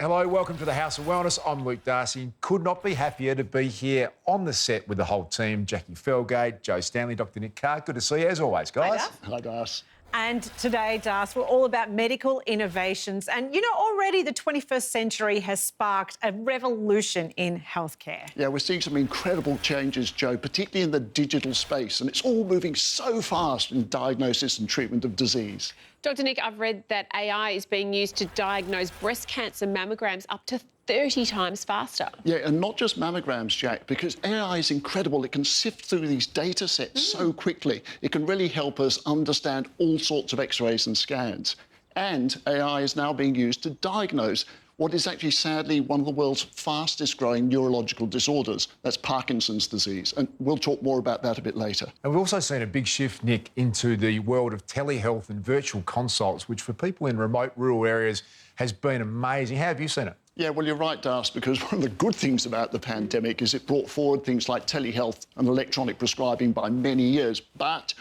Hello, welcome to the House of Wellness. I'm Luke Darcy. Could not be happier to be here on the set with the whole team. Jacqui, Felgate, Joe Stanley, Dr Nick Carr. Good to see you as always, guys. Hi, Darcy. And today, Das, we're all about medical innovations. And, you know, already the 21st century has sparked a revolution in healthcare. Yeah, we're seeing some incredible changes, Joe, particularly in the digital space. And it's all moving so fast in diagnosis and treatment of disease. Dr Nick, I've read that AI is being used to diagnose breast cancer mammograms up to 30 times faster. Yeah, and not just mammograms, Jack, because AI is incredible. It can sift through these data sets so quickly. It can really help us understand all sorts of X-rays and scans. And AI is now being used to diagnose what is actually, sadly, one of the world's fastest-growing neurological disorders. That's Parkinson's disease. And we'll talk more about that a bit later. And we've also seen a big shift, Nick, into the world of telehealth and virtual consults, which for people in remote rural areas has been amazing. How have you seen it? Yeah, well, you're right, Darcy, because one of the good things about the pandemic is it brought forward things like telehealth and electronic prescribing by many years, but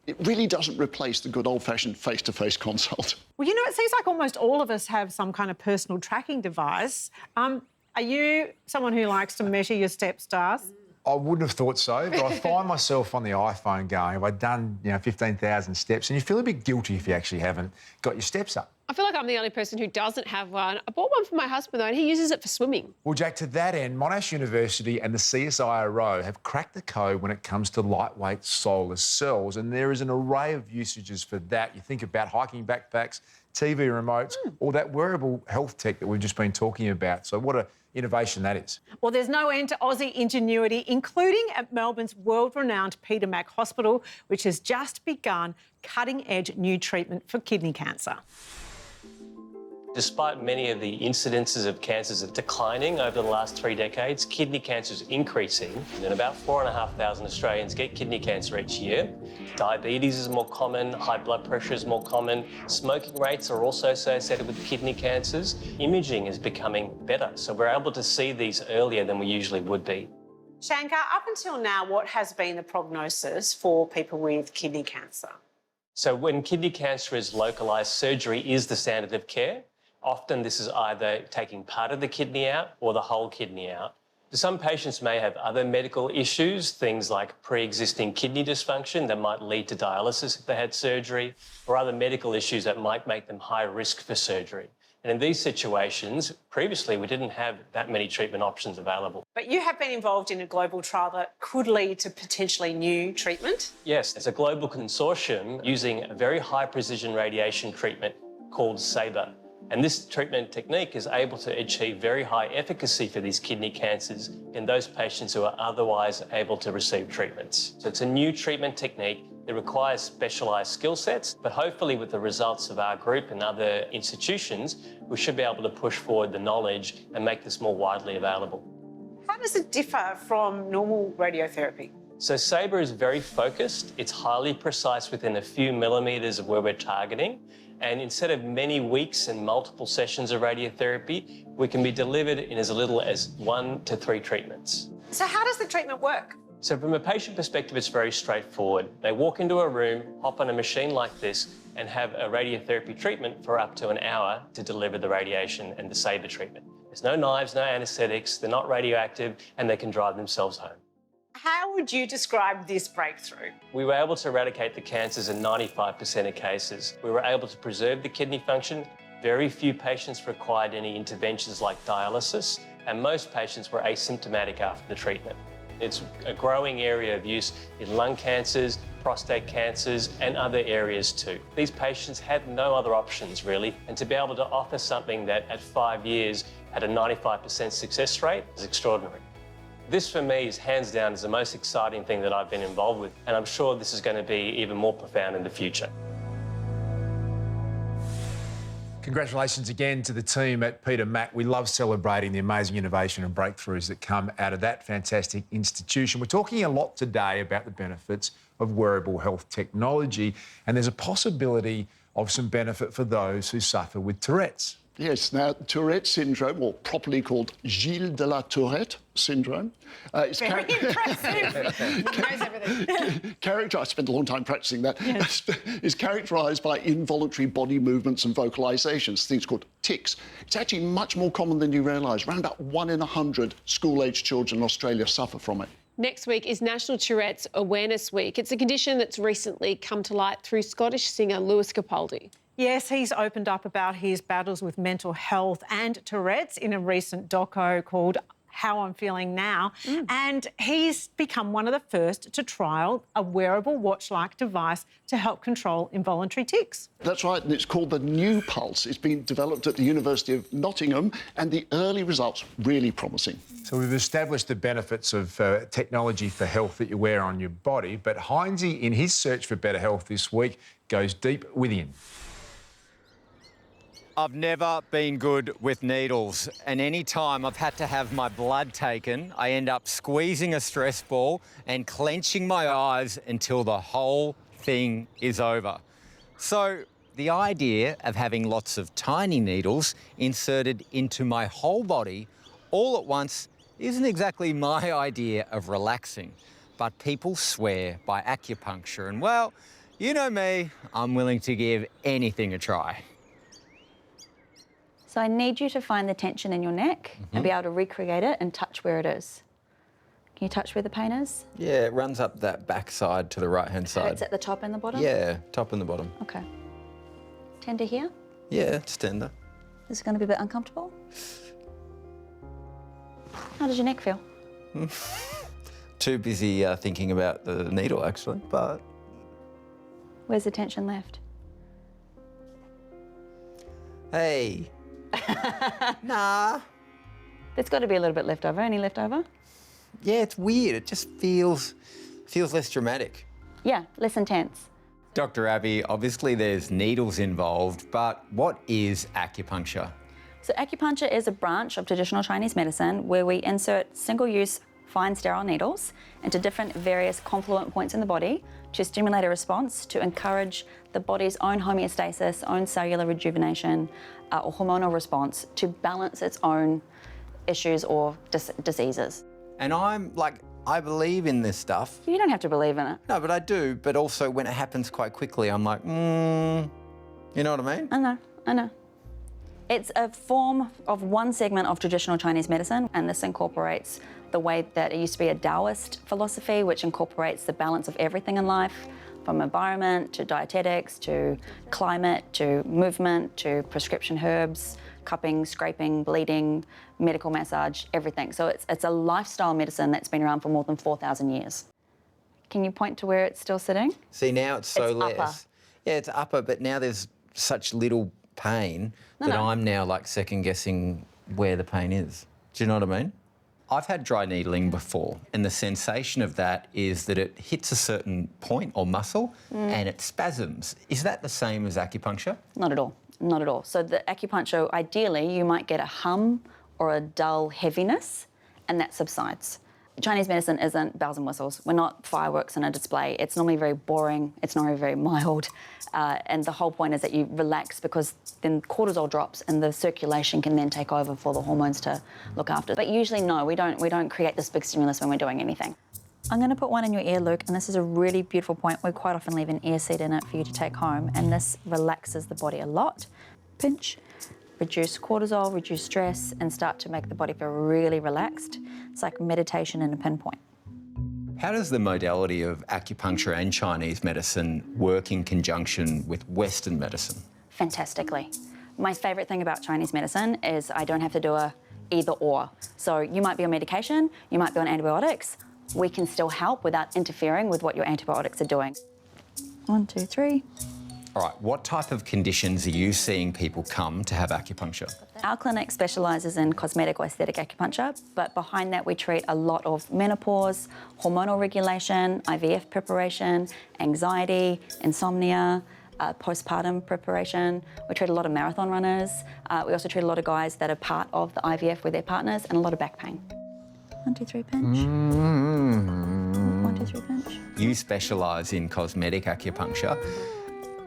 it really doesn't replace the good old-fashioned face-to-face consult. Well, you know, it seems like almost all of us have some kind of personal tracking device. Are you someone who likes to measure your steps, Das? I wouldn't have thought so, but I find myself on the iPhone going, have I done, 15,000 steps? And you feel a bit guilty if you actually haven't got your steps up. I feel like I'm the only person who doesn't have one. I bought one for my husband, though, and he uses it for swimming. Well, Jack, to that end, Monash University and the CSIRO have cracked the code when it comes to lightweight solar cells, and there is an array of usages for that. You think about hiking backpacks, TV remotes, or that wearable health tech that we've just been talking about. So what an innovation that is. Well, there's no end to Aussie ingenuity, including at Melbourne's world-renowned Peter Mac Hospital, which has just begun cutting-edge new treatment for kidney cancer. Despite many of the incidences of cancers declining over the last 3 decades, kidney cancer is increasing, and about 4,500 Australians get kidney cancer each year. Diabetes is more common, high blood pressure is more common, smoking rates are also associated with kidney cancers. Imaging is becoming better, so we're able to see these earlier than we usually would be. Shankar, up until now, what has been the prognosis for people with kidney cancer? So when kidney cancer is localised, surgery is the standard of care. Often this is either taking part of the kidney out or the whole kidney out. Some patients may have other medical issues, things like pre-existing kidney dysfunction that might lead to dialysis if they had surgery, or other medical issues that might make them high risk for surgery. And in these situations, previously we didn't have that many treatment options available. But you have been involved in a global trial that could lead to potentially new treatment? Yes, it's a global consortium using a very high precision radiation treatment called SABRE. And this treatment technique is able to achieve very high efficacy for these kidney cancers in those patients who are otherwise able to receive treatments. So it's a new treatment technique. It requires specialised skill sets, but hopefully with the results of our group and other institutions, we should be able to push forward the knowledge and make this more widely available. How does it differ from normal radiotherapy? So SABRE is very focused. It's highly precise within a few millimetres of where we're targeting. And instead of many weeks and multiple sessions of radiotherapy, we can be delivered in as little as 1 to 3 treatments. So how does the treatment work? So from a patient perspective, it's very straightforward. They walk into a room, hop on a machine like this, and have a radiotherapy treatment for up to an hour to deliver the radiation and the SABRE treatment. There's no knives, no anaesthetics, they're not radioactive, and they can drive themselves home. How would you describe this breakthrough? We were able to eradicate the cancers in 95% of cases. We were able to preserve the kidney function. Very few patients required any interventions like dialysis, and most patients were asymptomatic after the treatment. It's a growing area of use in lung cancers, prostate cancers, and other areas too. These patients had no other options really, and to be able to offer something that at 5 years had a 95% success rate is extraordinary. This, for me, is hands down is the most exciting thing that I've been involved with, and I'm sure this is going to be even more profound in the future. Congratulations again to the team at Peter Mac. We love celebrating the amazing innovation and breakthroughs that come out of that fantastic institution. We're talking a lot today about the benefits of wearable health technology, and there's a possibility of some benefit for those who suffer with Tourette's. Yes, now Tourette syndrome, or properly called Gilles de la Tourette syndrome, is Very impressive. He knows everything. I spent a long time practicing that. Yes. Is characterised by involuntary body movements and vocalisations, things called tics. It's actually much more common than you realise. Around about 1 in 100 school-aged children in Australia suffer from it. Next week is National Tourette's Awareness Week. It's a condition that's recently come to light through Scottish singer Lewis Capaldi. Yes, he's opened up about his battles with mental health and Tourette's in a recent doco called How I'm Feeling Now. And he's become one of the first to trial a wearable watch-like device to help control involuntary tics. That's right, and it's called the New Pulse. It's been developed at the University of Nottingham, and the early results really promising. So we've established the benefits of technology for health that you wear on your body, but Hines, in his search for better health this week, goes deep within. I've never been good with needles, and any time I've had to have my blood taken, I end up squeezing a stress ball and clenching my eyes until the whole thing is over. So the idea of having lots of tiny needles inserted into my whole body all at once isn't exactly my idea of relaxing, but people swear by acupuncture, and well, you know me, I'm willing to give anything a try. So I need you to find the tension in your neck and be able to recreate it and touch where it is. Can you touch where the pain is? Yeah, it runs up that back side to the right-hand side. It's at the top and the bottom? Yeah, top and the bottom. Okay. Tender here? Yeah, it's tender. This is going to be a bit uncomfortable. How does your neck feel? Too busy thinking about the needle, actually, but... Where's the tension left? Hey. Nah. There's got to be a little bit left over. Any left over? Yeah, it's weird. It just feels less dramatic. Yeah, less intense. Dr. Abby, obviously there's needles involved, but what is acupuncture? So acupuncture is a branch of traditional Chinese medicine where we insert single-use fine sterile needles into different various confluent points in the body to stimulate a response to encourage the body's own homeostasis, own cellular rejuvenation or hormonal response to balance its own issues or diseases. And I believe in this stuff. You don't have to believe in it. No, but I do. But also when it happens quite quickly, I'm like, you know what I mean? I know. It's a form of one segment of traditional Chinese medicine, and this incorporates the way that it used to be a Taoist philosophy, which incorporates the balance of everything in life, from environment to dietetics to climate to movement to prescription herbs, cupping, scraping, bleeding, medical massage, everything. So it's a lifestyle medicine that's been around for more than 4,000 years. Can you point to where it's still sitting? See, now it's so less. Upper. Yeah, it's upper, but now there's such little pain that I'm now like second guessing where the pain is. Do you know what I mean? I've had dry needling before, and the sensation of that is that it hits a certain point or muscle and it spasms. Is that the same as acupuncture? Not at all. Not at all. So the acupuncture, ideally, you might get a hum or a dull heaviness, and that subsides. Chinese medicine isn't bells and whistles. We're not fireworks in a display. It's normally very boring. It's normally very mild. And the whole point is that you relax because then cortisol drops and the circulation can then take over for the hormones to look after. But usually, no, we don't create this big stimulus when we're doing anything. I'm going to put one in your ear, Luke, and this is a really beautiful point. We quite often leave an ear seed in it for you to take home, and this relaxes the body a lot. Pinch, reduce cortisol, reduce stress, and start to make the body feel really relaxed. It's like meditation in a pinpoint. How does the modality of acupuncture and Chinese medicine work in conjunction with Western medicine? Fantastically. My favourite thing about Chinese medicine is I don't have to do a either or. So you might be on medication, you might be on antibiotics. We can still help without interfering with what your antibiotics are doing. 1, 2, 3. All right, what type of conditions are you seeing people come to have acupuncture? Our clinic specialises in cosmetic or aesthetic acupuncture, but behind that we treat a lot of menopause, hormonal regulation, IVF preparation, anxiety, insomnia, postpartum preparation. We treat a lot of marathon runners. We also treat a lot of guys that are part of the IVF with their partners, and a lot of back pain. 1, 2, 3, pinch. 1, 2, 3, pinch. You specialise in cosmetic acupuncture.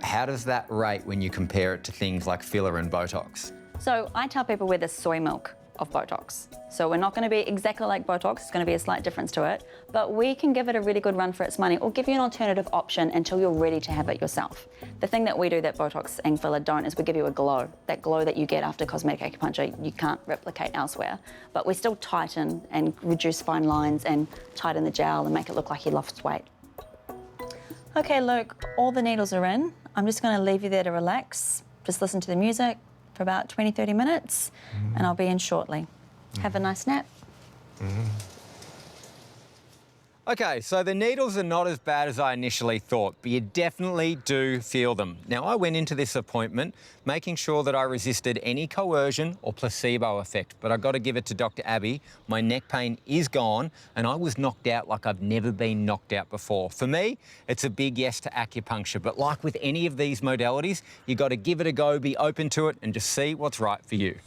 How does that rate when you compare it to things like filler and Botox? So I tell people we're the soy milk of Botox. So we're not going to be exactly like Botox, it's going to be a slight difference to it, but we can give it a really good run for its money or give you an alternative option until you're ready to have it yourself. The thing that we do that Botox and filler don't is we give you a glow. That glow that you get after cosmetic acupuncture, you can't replicate elsewhere. But we still tighten and reduce fine lines and tighten the gel and make it look like you lost weight. Okay, Luke, all the needles are in. I'm just going to leave you there to relax. Just listen to the music for about 20, 30 minutes, and I'll be in shortly. Have a nice nap. Okay, so the needles are not as bad as I initially thought, but you definitely do feel them. Now, I went into this appointment making sure that I resisted any coercion or placebo effect, but I've got to give it to Dr. Abby. My neck pain is gone, and I was knocked out like I've never been knocked out before. For me, it's a big yes to acupuncture, but like with any of these modalities, you've got to give it a go, be open to it, and just see what's right for you.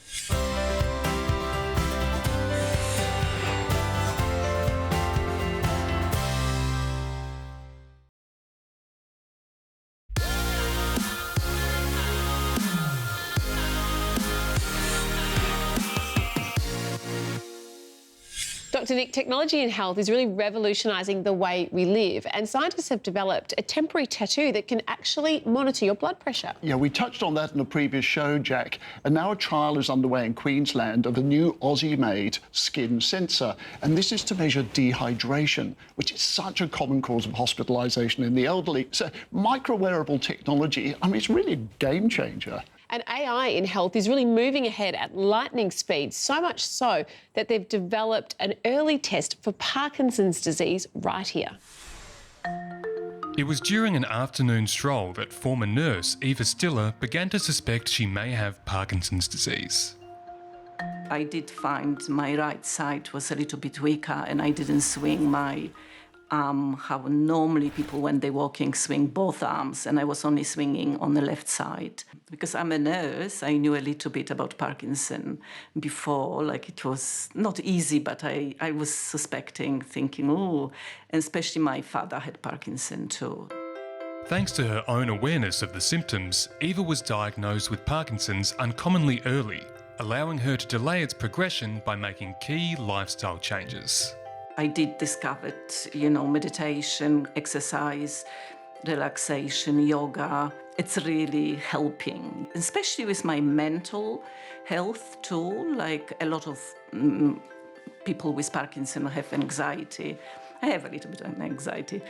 Dr. Nick, technology in health is really revolutionising the way we live, and scientists have developed a temporary tattoo that can actually monitor your blood pressure. Yeah, we touched on that in a previous show, Jack, and now a trial is underway in Queensland of a new Aussie-made skin sensor, and this is to measure dehydration, which is such a common cause of hospitalisation in the elderly. So micro-wearable technology, I mean, it's really a game changer. And AI in health is really moving ahead at lightning speed, so much so that they've developed an early test for Parkinson's disease right here. It was during an afternoon stroll that former nurse Eva Stiller began to suspect she may have Parkinson's disease. I did find my right side was a little bit weaker and I didn't swing my arm how normally people when they're walking swing both arms, and I was only swinging on the left side. Because I'm a nurse, I knew a little bit about Parkinson before, like it was not easy, but I was suspecting, thinking, oh, and especially my father had Parkinson too. Thanks to her own awareness of the symptoms, Eva was diagnosed with Parkinson's uncommonly early, allowing her to delay its progression by making key lifestyle changes. I did discover, meditation, exercise, relaxation, yoga. It's really helping, especially with my mental health too. Like a lot of people with Parkinson have anxiety. I have a little bit of anxiety,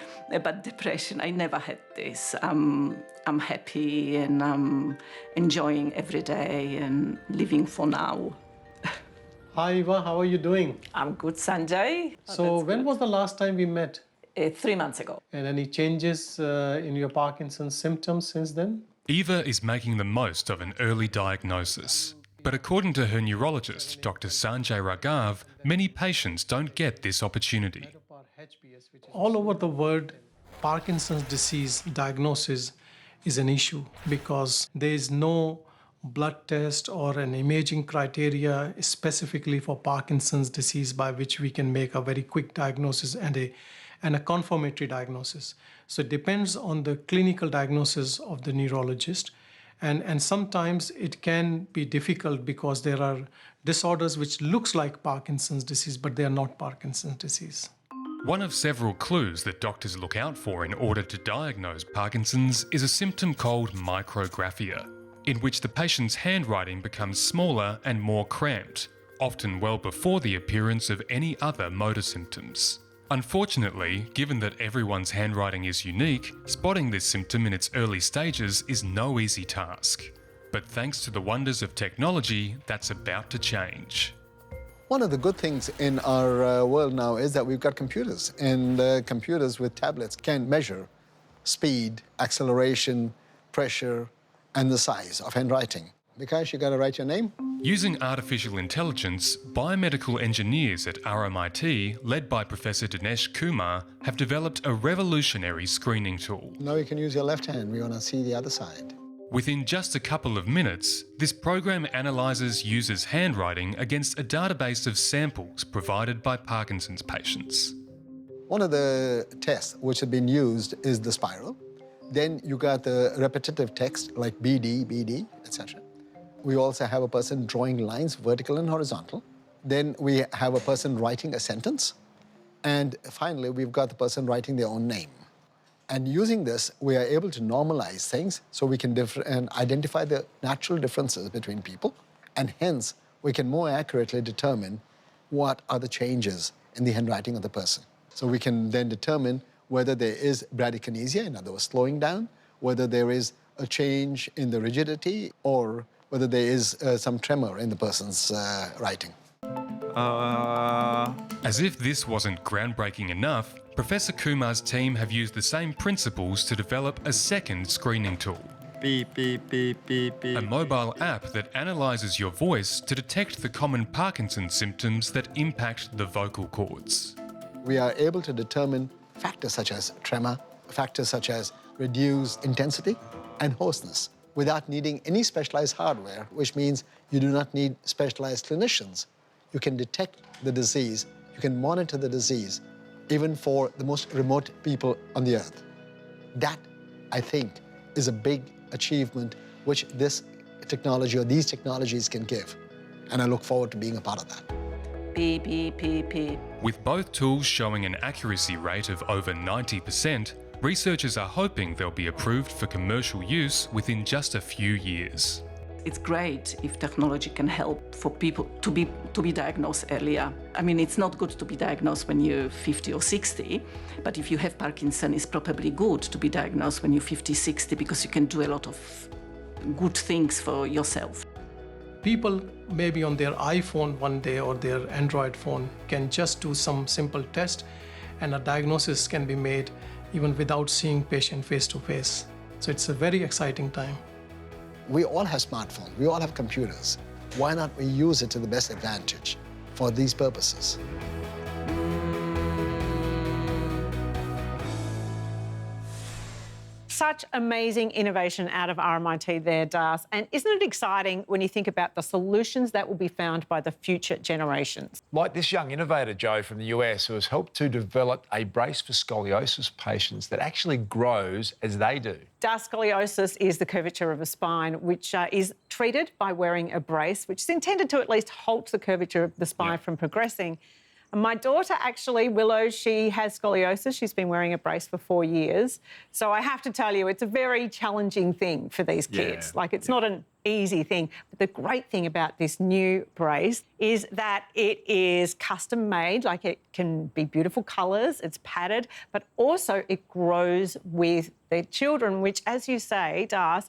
but depression, I never had this. I'm happy and I'm enjoying every day and living for now. Hi Eva, how are you doing? I'm good, Sanjay. So when was the last time we met? 3 months ago. And any changes in your Parkinson's symptoms since then? Eva is making the most of an early diagnosis. But according to her neurologist, Dr. Sanjay Raghav, many patients don't get this opportunity. All over the world, Parkinson's disease diagnosis is an issue because there is no blood test or an imaging criteria specifically for Parkinson's disease by which we can make a very quick diagnosis and a confirmatory diagnosis. So it depends on the clinical diagnosis of the neurologist. And sometimes it can be difficult because there are disorders which looks like Parkinson's disease, but they are not Parkinson's disease. One of several clues that doctors look out for in order to diagnose Parkinson's is a symptom called micrographia, in which the patient's handwriting becomes smaller and more cramped, often well before the appearance of any other motor symptoms. Unfortunately, given that everyone's handwriting is unique, spotting this symptom in its early stages is no easy task. But thanks to the wonders of technology, that's about to change. One of the good things in our world now is that we've got computers, and computers with tablets can measure speed, acceleration, pressure, and the size of handwriting. Because you got to write your name. Using artificial intelligence, biomedical engineers at RMIT, led by Professor Dinesh Kumar, have developed a revolutionary screening tool. Now you can use your left hand. We want to see the other side. Within just a couple of minutes, this program analyses users' handwriting against a database of samples provided by Parkinson's patients. One of the tests which have been used is the spiral. Then you got the repetitive text like BD, BD, etc. We also have a person drawing lines, vertical and horizontal. Then we have a person writing a sentence. And finally, we've got the person writing their own name. And using this, we are able to normalize things so we can identify the natural differences between people. And hence, we can more accurately determine what are the changes in the handwriting of the person. So we can then determine whether there is bradykinesia, in other words, slowing down, whether there is a change in the rigidity, or whether there is some tremor in the person's writing. As if this wasn't groundbreaking enough, Professor Kumar's team have used the same principles to develop a second screening tool. Beep, beep, beep, beep, beep. A mobile app that analyses your voice to detect the common Parkinson's symptoms that impact the vocal cords. We are able to determine factors such as tremor, factors such as reduced intensity and hoarseness without needing any specialized hardware, which means you do not need specialized clinicians. You can detect the disease, you can monitor the disease, even for the most remote people on the earth. That, I think, is a big achievement which this technology or these technologies can give. And I look forward to being a part of that. Beep, beep, beep, beep. With both tools showing an accuracy rate of over 90%, researchers are hoping they'll be approved for commercial use within just a few years. It's great if technology can help for people to be diagnosed earlier. I mean, it's not good to be diagnosed when you're 50 or 60, but if you have Parkinson, it's probably good to be diagnosed when you're 50, 60, because you can do a lot of good things for yourself. People maybe on their iPhone one day or their Android phone can just do some simple test and a diagnosis can be made even without seeing patient face to face. So it's a very exciting time. We all have smartphones, we all have computers. Why not we use it to the best advantage for these purposes? Such amazing innovation out of RMIT there, Das. And isn't it exciting when you think about the solutions that will be found by the future generations? Like this young innovator, Joe, from the US, who has helped to develop a brace for scoliosis patients that actually grows as they do. Das, scoliosis is the curvature of a spine, which is treated by wearing a brace, which is intended to at least halt the curvature of the spine from progressing. And my daughter, actually, Willow, she has scoliosis. She's been wearing a brace for 4 years. So I have to tell you, it's a very challenging thing for these kids. Like, it's not an easy thing. But the great thing about this new brace is that it is custom made. Like, it can be beautiful colours, it's padded, but also it grows with the children, which, as you say, Das,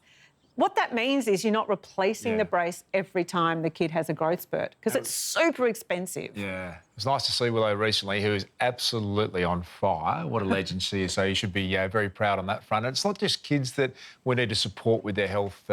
what that means is you're not replacing the brace every time the kid has a growth spurt, because it's super expensive. Yeah. It was nice to see Willow recently, who is absolutely on fire. What a legend she is. So you should be very proud on that front. And it's not just kids that we need to support with their health.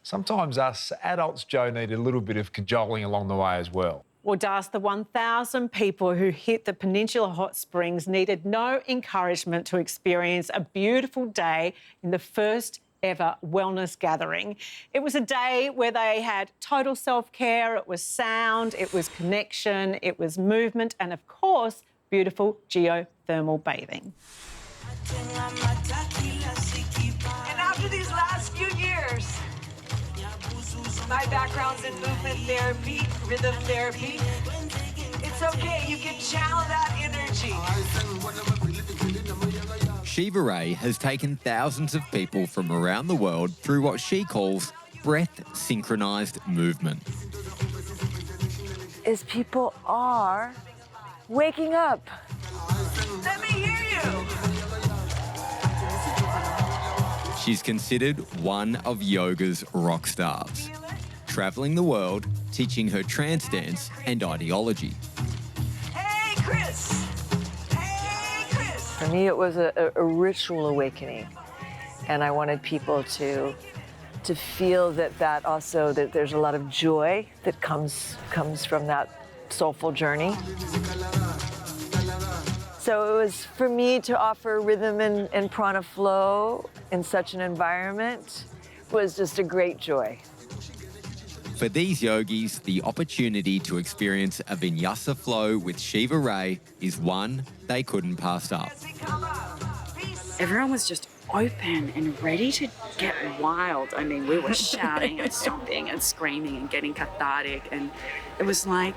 Sometimes us adults, Joe, need a little bit of cajoling along the way as well. Well, Das, the 1,000 people who hit the Peninsula Hot Springs needed no encouragement to experience a beautiful day in the first ever wellness gathering. It was a day where they had total self-care, it was sound, it was connection, it was movement, and of course, beautiful geothermal bathing. And after these last few years, my background's in movement therapy, rhythm therapy, it's okay, you can channel that energy. Shiva Ray has taken thousands of people from around the world through what she calls breath-synchronized movement. Is people are waking up. Let me hear you. She's considered one of yoga's rock stars, traveling the world, teaching her trance dance and ideology. Hey, Chris. For me, it was a ritual awakening, and I wanted people to feel that also that there's a lot of joy that comes from that soulful journey. So it was for me to offer rhythm and prana flow in such an environment was just a great joy. For these yogis, the opportunity to experience a vinyasa flow with Shiva Ray is one they couldn't pass up. Everyone was just open and ready to get wild. I mean, we were shouting and stomping and screaming and getting cathartic, and it was like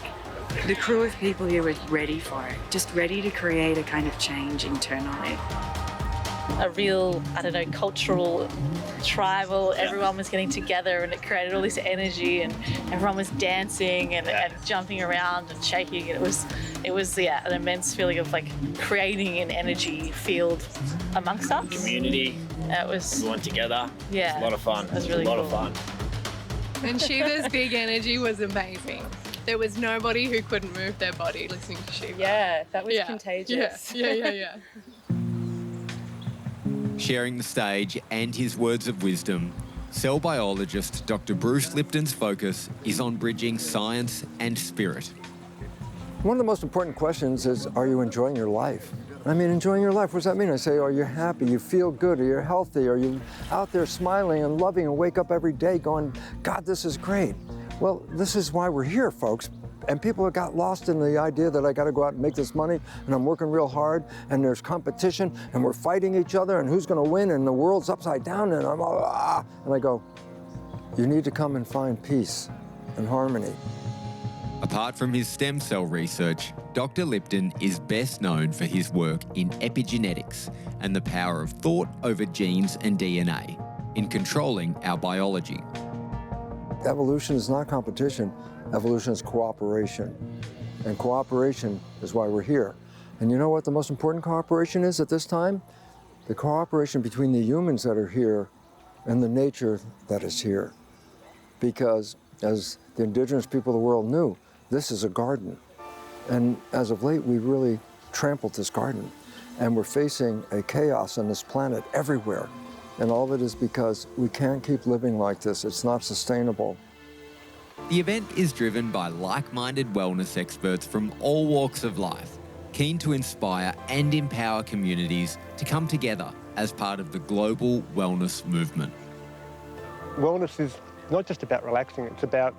the crew of people here was ready for it, just ready to create a kind of change internally. A real, I don't know, cultural, tribal, everyone was getting together, and it created all this energy, and everyone was dancing and jumping around and shaking. And it was an immense feeling of like creating an energy field amongst us. Community. It was everyone together. Yeah. It was a lot of fun. It was really a lot cool. of fun. And Shiva's big energy was amazing. There was nobody who couldn't move their body listening to Shiva. Yeah, that was contagious. Yeah. Sharing the stage and his words of wisdom, cell biologist Dr. Bruce Lipton's focus is on bridging science and spirit. One of the most important questions is, are you enjoying your life? I mean, enjoying your life, what does that mean? I say, are you happy? You feel good? Are you healthy? Are you out there smiling and loving and wake up every day going, God, this is great? Well, this is why we're here, folks. And people have got lost in the idea that I got to go out and make this money, and I'm working real hard, and there's competition, and we're fighting each other, and who's going to win, and the world's upside down, and I'm all, and I go, you need to come and find peace and harmony. Apart from his stem cell research, Dr. Lipton is best known for his work in epigenetics and the power of thought over genes and DNA in controlling our biology. Evolution is not competition. Evolution is cooperation. And cooperation is why we're here. And you know what the most important cooperation is at this time? The cooperation between the humans that are here and the nature that is here. Because as the indigenous people of the world knew, this is a garden. And as of late, we really trampled this garden. And we're facing a chaos on this planet everywhere. And all of it is because we can't keep living like this. It's not sustainable. The event is driven by like-minded wellness experts from all walks of life, keen to inspire and empower communities to come together as part of the global wellness movement. Wellness is not just about relaxing, it's about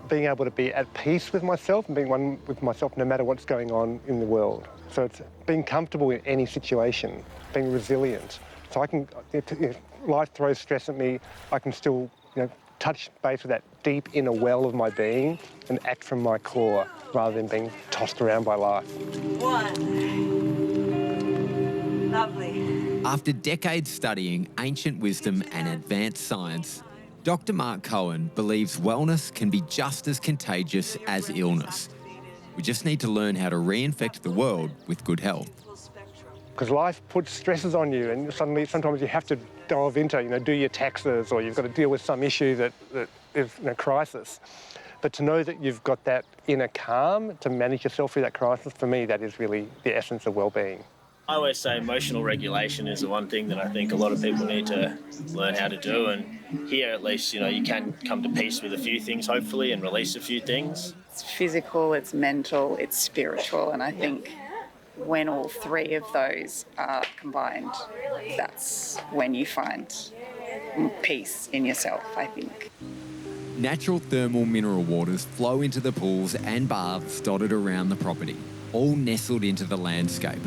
being able to be at peace with myself and being one with myself no matter what's going on in the world. So it's being comfortable in any situation, being resilient. So I can, if life throws stress at me, I can still, touch base with that deep inner well of my being and act from my core rather than being tossed around by life. One. Lovely. After decades studying ancient wisdom and advanced science, Dr. Mark Cohen believes wellness can be just as contagious as illness. We just need to learn how to reinfect the world with good health. Because life puts stresses on you, and suddenly sometimes you have to delve into, do your taxes, or you've got to deal with some issue that is a crisis. But to know that you've got that inner calm to manage yourself through that crisis, for me, that is really the essence of well-being. I always say emotional regulation is the one thing that I think a lot of people need to learn how to do, and here at least, you can come to peace with a few things, hopefully, and release a few things. It's physical, it's mental, it's spiritual, and I think when all three of those are combined, that's when you find peace in yourself, I think. Natural thermal mineral waters flow into the pools and baths dotted around the property, all nestled into the landscape,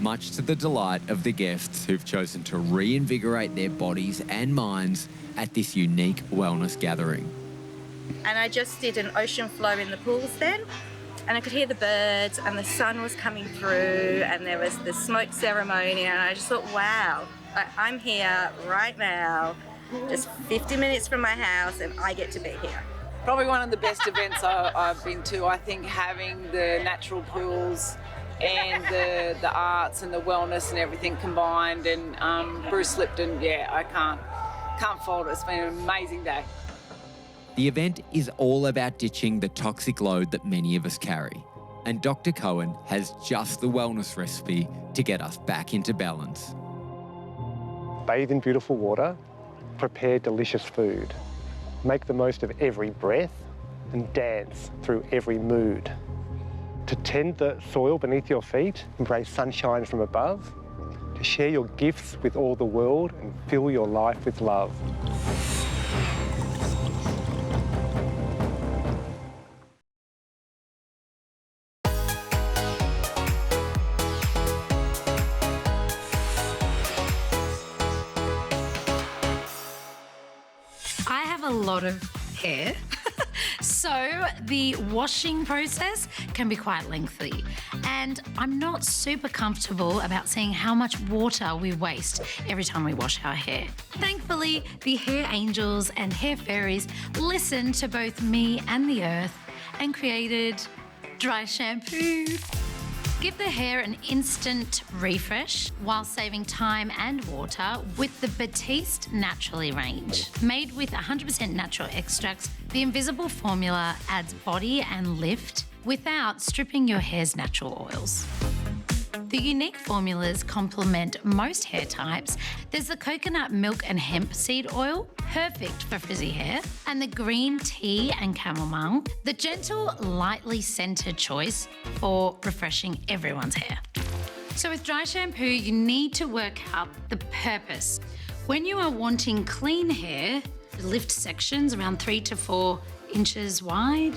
much to the delight of the guests who've chosen to reinvigorate their bodies and minds at this unique wellness gathering. And I just did an ocean flow in the pools then, and I could hear the birds and the sun was coming through and there was the smoke ceremony, and I just thought, wow, I'm here right now, just 50 minutes from my house, and I get to be here. Probably one of the best events I've been to. I think having the natural pools and the arts and the wellness and everything combined, and Bruce Lipton, I can't fault it. It's been an amazing day. The event is all about ditching the toxic load that many of us carry, and Dr. Cohen has just the wellness recipe to get us back into balance. Bathe in beautiful water, prepare delicious food, make the most of every breath, and dance through every mood. To tend the soil beneath your feet, embrace sunshine from above, to share your gifts with all the world and fill your life with love. I have a lot of hair, so the washing process can be quite lengthy. And I'm not super comfortable about seeing how much water we waste every time we wash our hair. Thankfully, the hair angels and hair fairies listened to both me and the earth and created dry shampoo. Give the hair an instant refresh while saving time and water with the Batiste Naturally range. Made with 100% natural extracts, the invisible formula adds body and lift without stripping your hair's natural oils. The unique formulas complement most hair types. There's the coconut milk and hemp seed oil, perfect for frizzy hair, and the green tea and chamomile, the gentle, lightly scented choice for refreshing everyone's hair. So with dry shampoo, you need to work out the purpose. When you are wanting clean hair, lift sections around 3 to 4 inches wide.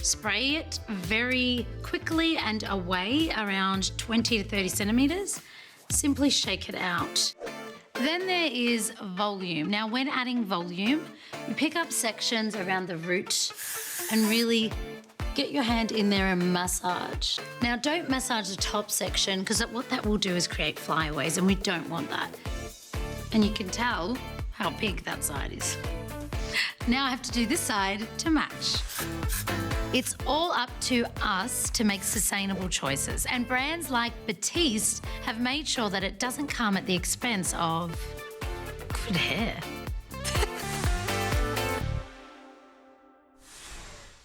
Spray it very quickly and away, around 20 to 30 centimetres. Simply shake it out. Then there is volume. Now, when adding volume, you pick up sections around the root and really get your hand in there and massage. Now, don't massage the top section because what that will do is create flyaways, and we don't want that. And you can tell how big that side is. Now I have to do this side to match. It's all up to us to make sustainable choices, and brands like Batiste have made sure that it doesn't come at the expense of good hair.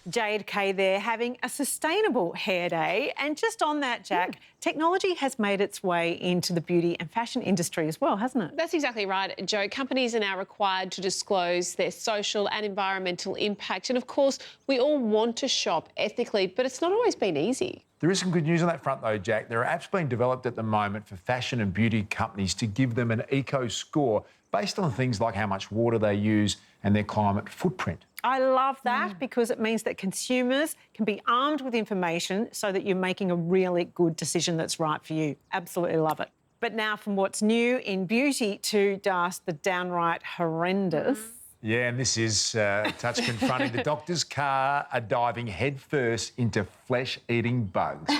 Jade K there having a sustainable hair day. And just on that, Jack, technology has made its way into the beauty and fashion industry as well, hasn't it? That's exactly right, Jo. Companies are now required to disclose their social and environmental impact. And of course, we all want to shop ethically, but it's not always been easy. There is some good news on that front though, Jack. There are apps being developed at the moment for fashion and beauty companies to give them an eco score based on things like how much water they use and their climate footprint. I love that because it means that consumers can be armed with information so that you're making a really good decision that's right for you. Absolutely love it. But now from what's new in beauty to just the downright horrendous. Yeah, and this is touch confronting the doctors' Carr are diving headfirst into flesh-eating bugs.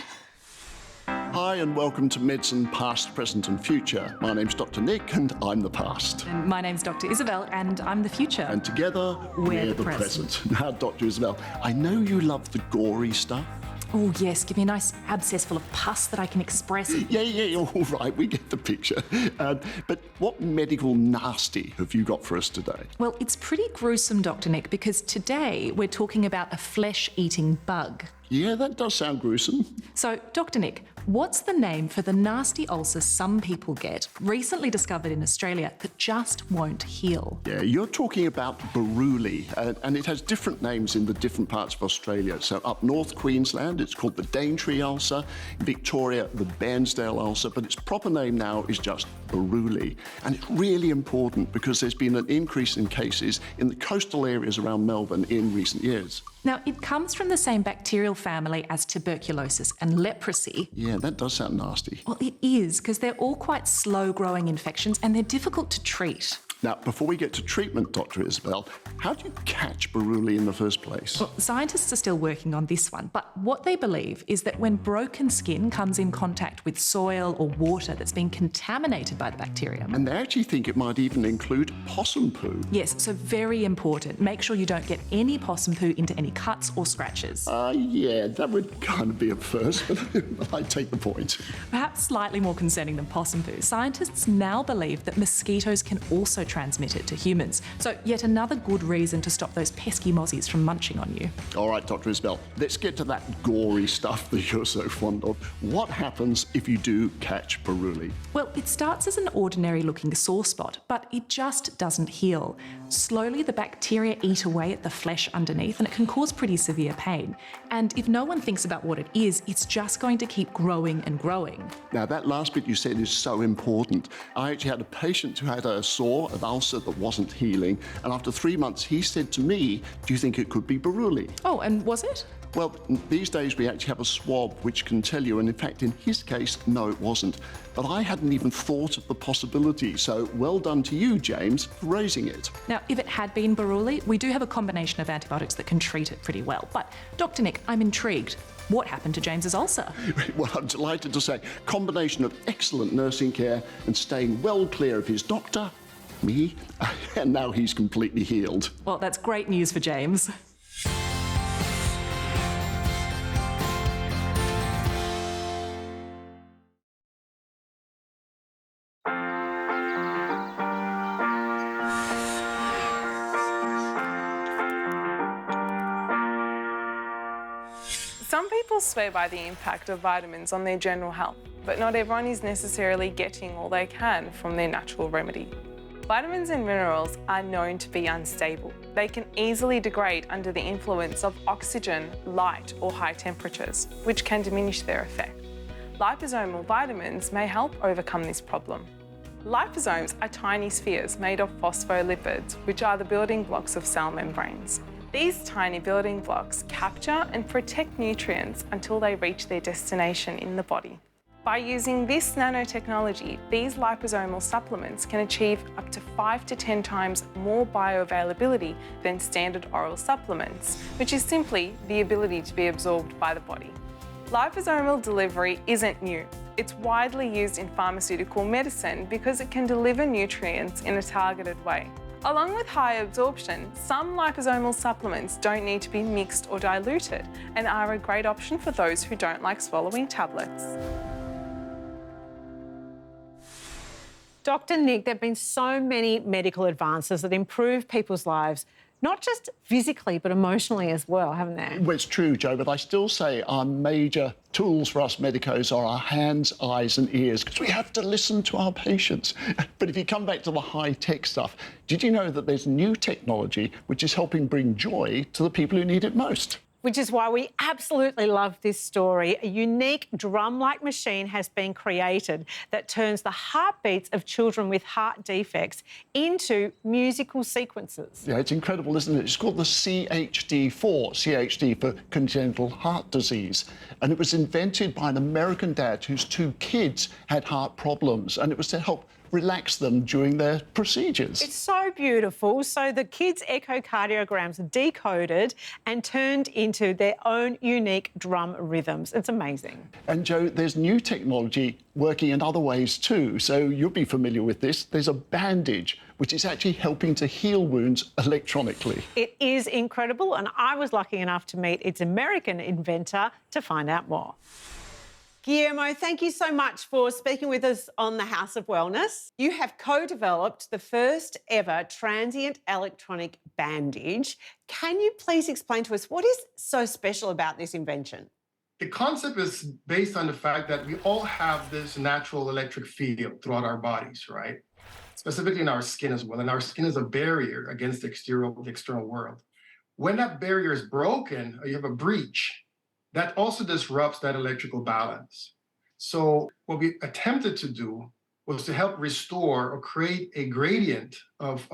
Hi and welcome to Medicine Past, Present and Future. My name's Dr. Nick and I'm the past. And my name's Dr. Isabel and I'm the future. And together, we're the present. Now, Dr. Isabel, I know you love the gory stuff. Oh, yes, give me a nice abscess full of pus that I can express. Yeah, all right, we get the picture. But what medical nasty have you got for us today? Well, it's pretty gruesome, Dr. Nick, because today we're talking about a flesh-eating bug. Yeah, that does sound gruesome. So, Dr. Nick, what's the name for the nasty ulcers some people get, recently discovered in Australia, that just won't heal? Yeah, you're talking about buruli, and it has different names in the different parts of Australia. So up north Queensland, it's called the Daintree ulcer. In Victoria, the Bairnsdale ulcer, but its proper name now is just buruli. And it's really important because there's been an increase in cases in the coastal areas around Melbourne in recent years. Now, it comes from the same bacterial family as tuberculosis and leprosy. Yeah, that does sound nasty. Well, it is, because they're all quite slow-growing infections and they're difficult to treat. Now, before we get to treatment, Dr. Isabel, how do you catch buruli in the first place? Well, scientists are still working on this one, but what they believe is that when broken skin comes in contact with soil or water that's been contaminated by the bacterium. And they actually think it might even include possum poo. Yes, so very important. Make sure you don't get any possum poo into any cuts or scratches. Yeah, that would kind of be a first, but I take the point. Perhaps slightly more concerning than possum poo, scientists now believe that mosquitoes can also transmit it to humans. So yet another good reason to stop those pesky mozzies from munching on you. All right, Dr. Isabel, let's get to that gory stuff that you're so fond of. What happens if you do catch buruli? Well, it starts as an ordinary-looking sore spot, but it just doesn't heal. Slowly, the bacteria eat away at the flesh underneath, and it can cause pretty severe pain. And if no one thinks about what it is, it's just going to keep growing and growing. Now, that last bit you said is so important. I actually had a patient who had a sore, an ulcer that wasn't healing, and after 3 months, he said to me, do you think it could be buruli? Oh, and was it? Well, these days we actually have a swab which can tell you, and in fact, in his case, no, it wasn't. But I hadn't even thought of the possibility, so well done to you, James, for raising it. Now, if it had been buruli, we do have a combination of antibiotics that can treat it pretty well. But, Dr. Nick, I'm intrigued. What happened to James's ulcer? Well, I'm delighted to say, combination of excellent nursing care and staying well clear of his doctor, me, and now he's completely healed. Well, that's great news for James. Some people swear by the impact of vitamins on their general health, but not everyone is necessarily getting all they can from their natural remedy. Vitamins and minerals are known to be unstable. They can easily degrade under the influence of oxygen, light, or high temperatures, which can diminish their effect. Liposomal vitamins may help overcome this problem. Liposomes are tiny spheres made of phospholipids, which are the building blocks of cell membranes. These tiny building blocks capture and protect nutrients until they reach their destination in the body. By using this nanotechnology, these liposomal supplements can achieve up to 5 to 10 times more bioavailability than standard oral supplements, which is simply the ability to be absorbed by the body. Liposomal delivery isn't new. It's widely used in pharmaceutical medicine because it can deliver nutrients in a targeted way. Along with high absorption, some liposomal supplements don't need to be mixed or diluted and are a great option for those who don't like swallowing tablets. Dr. Nick, there have been so many medical advances that improve people's lives, not just physically, but emotionally as well, haven't there? Well, it's true, Joe, but I still say our major tools for us medicos are our hands, eyes and ears, because we have to listen to our patients. But if you come back to the high-tech stuff, did you know that there's new technology which is helping bring joy to the people who need it most? Which is why we absolutely love this story. A unique drum-like machine has been created that turns the heartbeats of children with heart defects into musical sequences. Yeah, it's incredible, isn't it? It's called the CHD4, CHD for congenital heart disease. And it was invented by an American dad whose 2 kids had heart problems, and it was to help relax them during their procedures. It's so beautiful. So the kids' echocardiograms are decoded and turned into their own unique drum rhythms. It's amazing. And Joe, there's new technology working in other ways too. So you'll be familiar with this. There's a bandage, which is actually helping to heal wounds electronically. It is incredible, and I was lucky enough to meet its American inventor to find out more. Guillermo, thank you so much for speaking with us on the House of Wellness. You have co-developed the first ever transient electronic bandage. Can you please explain to us what is so special about this invention? The concept is based on the fact that we all have this natural electric field throughout our bodies, right? Specifically in our skin as well. And our skin is a barrier against the external world. When that barrier is broken or you have a breach, that also disrupts that electrical balance. So what we attempted to do was to help restore or create a gradient of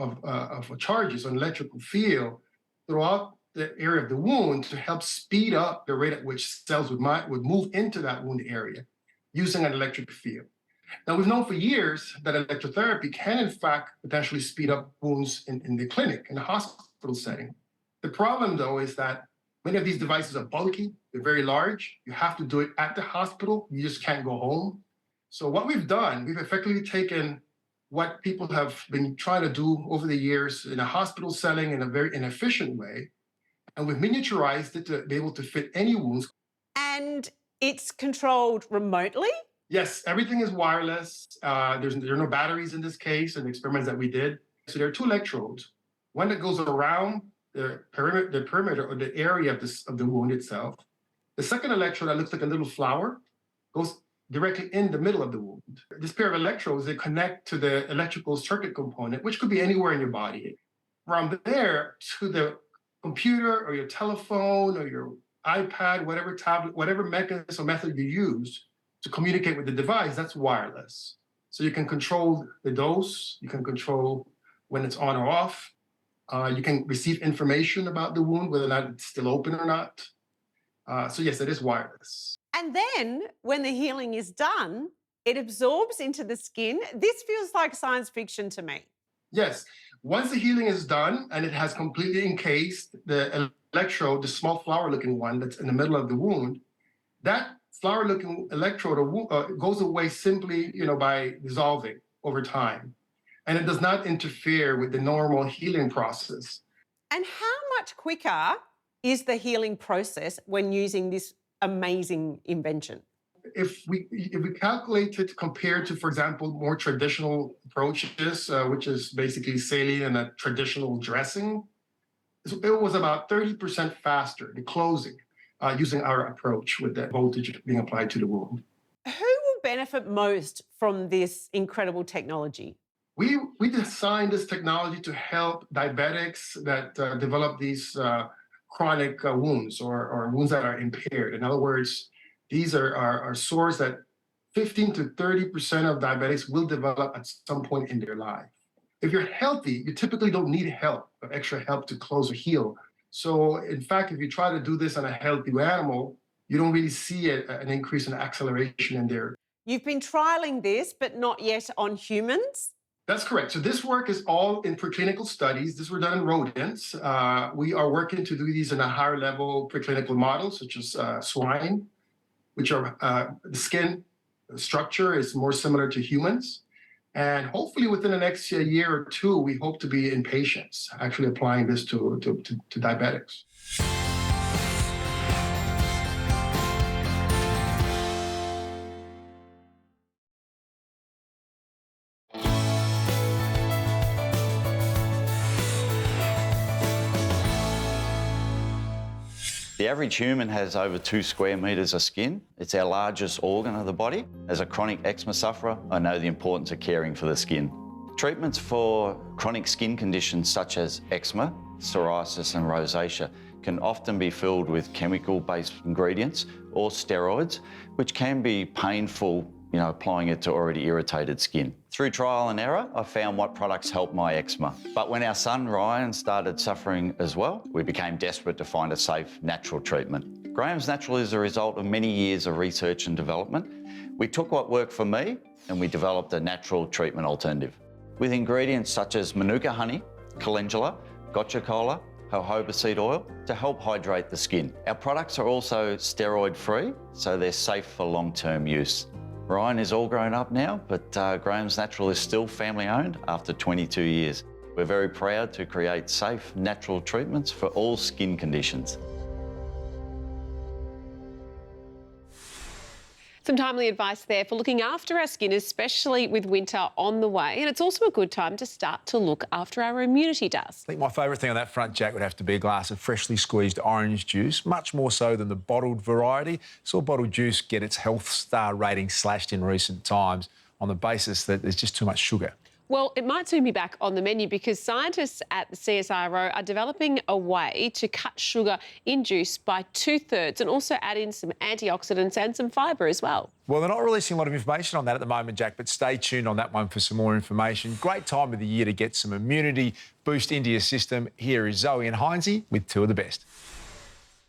charges on electrical field throughout the area of the wound to help speed up the rate at which cells would move into that wound area using an electric field. Now, we've known for years that electrotherapy can, in fact, potentially speed up wounds in the clinic, in the hospital setting. The problem, though, is that many of these devices are bulky, they're very large. You have to do it at the hospital. You just can't go home. So what we've done, we've effectively taken what people have been trying to do over the years in a hospital setting in a very inefficient way, and we've miniaturized it to be able to fit any wounds. And it's controlled remotely? Yes, everything is wireless. There are no batteries in this case in the experiments that we did. So there are 2 electrodes, one that goes around the perimeter or the area of the wound itself. The second electrode that looks like a little flower goes directly in the middle of the wound. This pair of electrodes, they connect to the electrical circuit component, which could be anywhere in your body. From there to the computer or your telephone or your iPad, whatever tablet, whatever mechanism or method you use to communicate with the device, that's wireless. So you can control the dose, you can control when it's on or off. You can receive information about the wound, whether or not it's still open or not. So yes, it is wireless. And then when the healing is done, it absorbs into the skin. This feels like science fiction to me. Yes, once the healing is done and it has completely encased the electrode, the small flower-looking one that's in the middle of the wound, that flower-looking electrode goes away simply, by dissolving over time. And it does not interfere with the normal healing process. And how much quicker is the healing process when using this amazing invention? If we calculate it compared to, for example, more traditional approaches, which is basically saline and a traditional dressing, it was about 30% faster, the closing, using our approach with the voltage being applied to the wound. Who will benefit most from this incredible technology? We designed this technology to help diabetics that develop these chronic wounds or wounds that are impaired. In other words, these are sores that 15 to 30% of diabetics will develop at some point in their life. If you're healthy, you typically don't need help or extra help to close or heal. So in fact, if you try to do this on a healthy animal, you don't really see an increase in acceleration in there. You've been trialling this, but not yet on humans? That's correct. So this work is all in preclinical studies. These were done in rodents. We are working to do these in a higher level preclinical models, such as swine, which are the skin structure is more similar to humans. And hopefully within the next year or two, we hope to be in patients, actually applying this to diabetics. The average human has over 2 square metres of skin. It's our largest organ of the body. As a chronic eczema sufferer, I know the importance of caring for the skin. Treatments for chronic skin conditions such as eczema, psoriasis and rosacea can often be filled with chemical-based ingredients or steroids, which can be painful, applying it to already irritated skin. Through trial and error, I found what products helped my eczema. But when our son Ryan started suffering as well, we became desperate to find a safe, natural treatment. Graham's Natural is a result of many years of research and development. We took what worked for me and we developed a natural treatment alternative. With ingredients such as manuka honey, calendula, gotcha cola, jojoba seed oil to help hydrate the skin. Our products are also steroid-free, so they're safe for long-term use. Ryan is all grown up now, but Graham's Natural is still family-owned after 22 years. We're very proud to create safe, natural treatments for all skin conditions. Some timely advice there for looking after our skin, especially with winter on the way. And it's also a good time to start to look after our immunity does. I think my favourite thing on that front, Jack, would have to be a glass of freshly squeezed orange juice, much more so than the bottled variety. Saw bottled juice get its health star rating slashed in recent times on the basis that there's just too much sugar. Well, it might soon be back on the menu because scientists at the CSIRO are developing a way to cut sugar in juice by 2/3 and also add in some antioxidants and some fibre as well. Well, they're not releasing a lot of information on that at the moment, Jack, but stay tuned on that one for some more information. Great time of the year to get some immunity boost into your system. Here is Zoe and Hines with two of the best.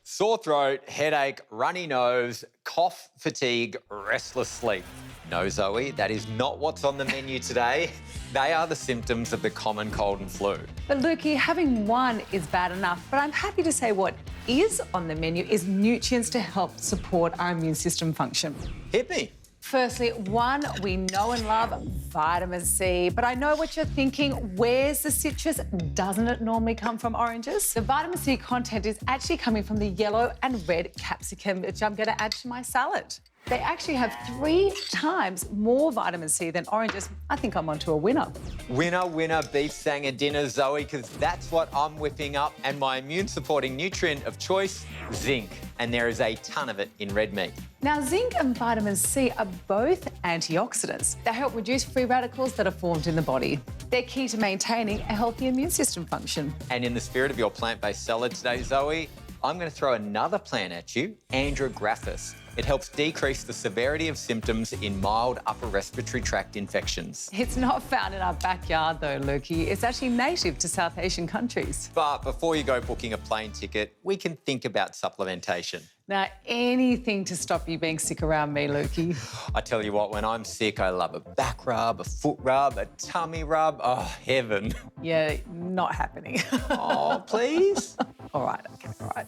Sore throat, headache, runny nose, cough, fatigue, restless sleep. No, Zoe, that is not what's on the menu today. They are the symptoms of the common cold and flu. But Lukey, having one is bad enough, but I'm happy to say what is on the menu is nutrients to help support our immune system function. Hit me. Firstly, one we know and love, vitamin C. But I know what you're thinking, where's the citrus? Doesn't it normally come from oranges? The vitamin C content is actually coming from the yellow and red capsicum, which I'm going to add to my salad. They actually have 3 times more vitamin C than oranges. I think I'm onto a winner. Winner, winner, beef sanger dinner, Zoe, because that's what I'm whipping up. And my immune-supporting nutrient of choice, zinc. And there is a ton of it in red meat. Now, zinc and vitamin C are both antioxidants. They help reduce free radicals that are formed in the body. They're key to maintaining a healthy immune system function. And in the spirit of your plant-based salad today, Zoe, I'm going to throw another plant at you, Andrographis. It helps decrease the severity of symptoms in mild upper respiratory tract infections. It's not found in our backyard though, Lukey. It's actually native to South Asian countries. But before you go booking a plane ticket, we can think about supplementation. Now, anything to stop you being sick around me, Lukey. I tell you what, when I'm sick, I love a back rub, a foot rub, a tummy rub. Oh, heaven. Yeah, not happening. Oh, please? All right, okay, all right.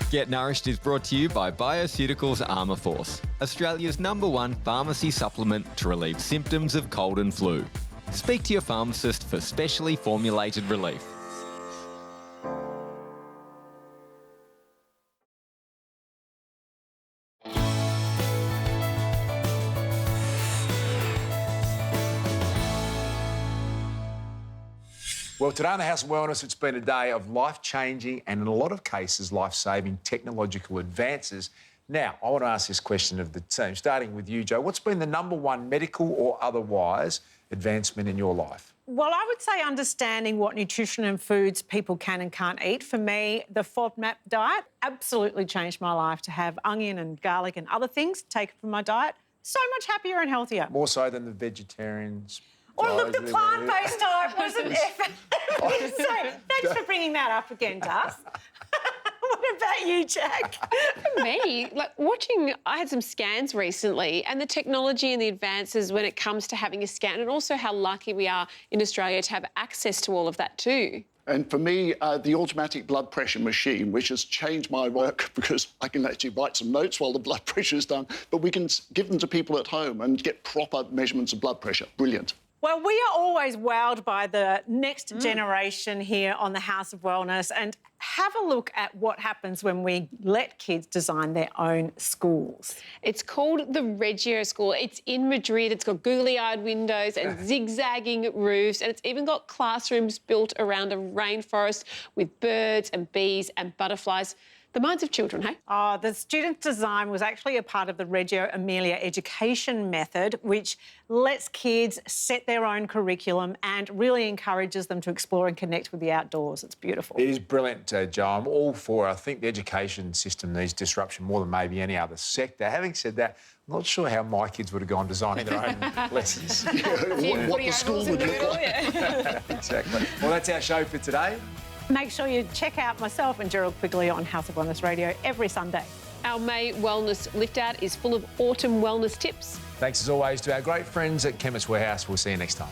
Get Nourished is brought to you by Bioceuticals Armour Force, Australia's #1 pharmacy supplement to relieve symptoms of cold and flu. Speak to your pharmacist for specially formulated relief. Well, today on the House of Wellness, it's been a day of life-changing and, in a lot of cases, life-saving technological advances. Now, I want to ask this question of the team, starting with you, Joe. What's been the #1 medical or otherwise advancement in your life? Well, I would say understanding what nutrition and foods people can and can't eat. For me, the FODMAP diet absolutely changed my life to have onion and garlic and other things taken from my diet. So much happier and healthier. More so than the vegetarians. Or look, the plant-based diet wasn't it? So, thanks for bringing that up again, Darcy. What about you, Jack? For me, like watching, I had some scans recently, and the technology and the advances when it comes to having a scan, and also how lucky we are in Australia to have access to all of that too. And for me, the automatic blood pressure machine, which has changed my work because I can actually write some notes while the blood pressure is done, but we can give them to people at home and get proper measurements of blood pressure. Brilliant. Well, we are always wowed by the next generation here on the House of Wellness, and have a look at what happens when we let kids design their own schools. It's called the Reggio School. It's in Madrid. It's got googly-eyed windows and zigzagging roofs, and it's even got classrooms built around a rainforest with birds and bees and butterflies. The minds of children, hey? Oh, the student design was actually a part of the Reggio Emilia education method, which lets kids set their own curriculum and really encourages them to explore and connect with the outdoors. It's beautiful. It is brilliant, Joe. I'm all for it. I think the education system needs disruption more than maybe any other sector. Having said that, I'm not sure how my kids would have gone designing their own lessons. What the school would look like. Exactly. Well, that's our show for today. Make sure you check out myself and Gerald Quigley on House of Wellness Radio every Sunday. Our May Wellness Lift Out is full of autumn wellness tips. Thanks as always to our great friends at Chemist Warehouse. We'll see you next time.